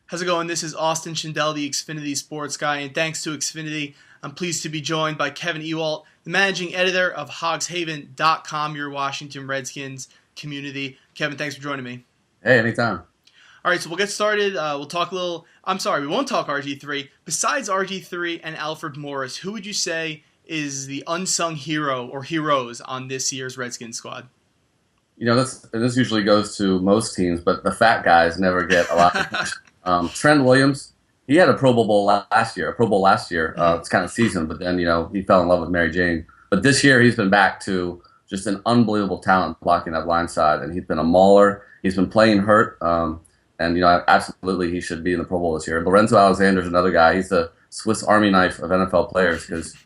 How's it going? This is Austin Schindel, the Xfinity Sports Guy, and thanks to Xfinity, I'm pleased to be joined by Kevin Ewalt, the managing editor of HogsHaven.com, your Washington Redskins community. Kevin, thanks for joining me. Hey, anytime. All right, so we'll get started. We'll talk a little. I'm sorry, we won't talk RG3. Besides RG3 and Alfred Morris, who would you say is the unsung hero or heroes on this year's Redskins squad? This usually goes to most teams, but the fat guys never get a lot. Trent Williams, he had a Pro Bowl last year. It's kind of season, but then he fell in love with Mary Jane. But this year he's been back to just an unbelievable talent blocking that blind side, and he's been a mauler. He's been playing hurt, and absolutely he should be in the Pro Bowl this year. Lorenzo Alexander's another guy. He's the Swiss Army knife of NFL players because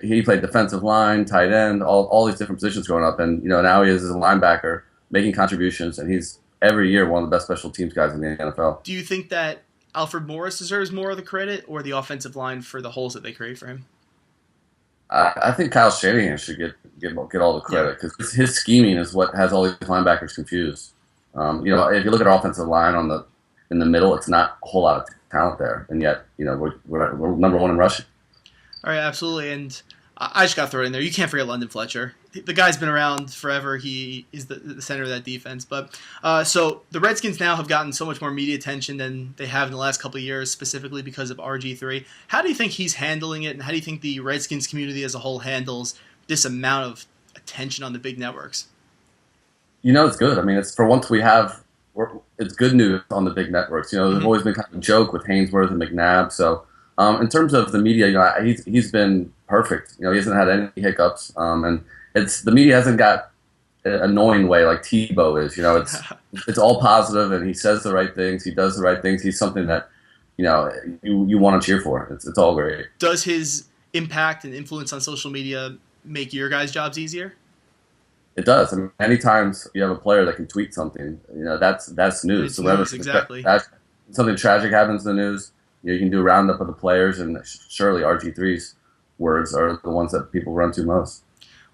he played defensive line, tight end, all these different positions growing up, and now he is as a linebacker making contributions, and he's every year one of the best special teams guys in the NFL. Do you think that Alfred Morris deserves more of the credit, or the offensive line for the holes that they create for him? I think Kyle Shanahan should get all the credit because his scheming is what has all these linebackers confused. If you look at our offensive line in the middle, it's not a whole lot of talent there, and yet we're number one in rushing. All right, absolutely, and I just got to throw it in there. You can't forget London Fletcher. The guy's been around forever. He is the center of that defense. But so the Redskins now have gotten so much more media attention than they have in the last couple of years, specifically because of RG3. How do you think he's handling it, and how do you think the Redskins community as a whole handles this amount of attention on the big networks? It's good. I mean, it's for once it's good news on the big networks. There's always been kind of a joke with Hainsworth and McNabb. So in terms of the media, he's been perfect. He hasn't had any hiccups, and the media hasn't got an annoying way like Tebow is. It's all positive, and he says the right things. He does the right things. He's something that you want to cheer for. It's all great. Does his impact and influence on social media make your guys' jobs easier? It does. I mean, anytime you have a player that can tweet something, that's news. It's news, exactly. Something tragic happens in the news, you can do a roundup of the players, and surely RG3's words are the ones that people run to most.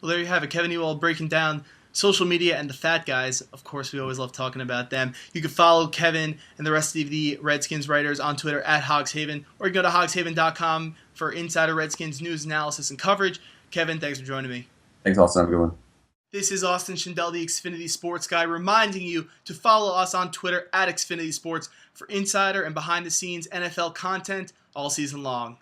Well, there you have it. Kevin Ewald breaking down social media and the fat guys. Of course, we always love talking about them. You can follow Kevin and the rest of the Redskins writers on Twitter at HogsHaven, or you can go to HogsHaven.com for insider Redskins news, analysis, and coverage. Kevin, thanks for joining me. Thanks, Austin. Have a good one. This is Austin Schindel, the Xfinity Sports Guy, reminding you to follow us on Twitter at Xfinity Sports for insider and behind-the-scenes NFL content all season long.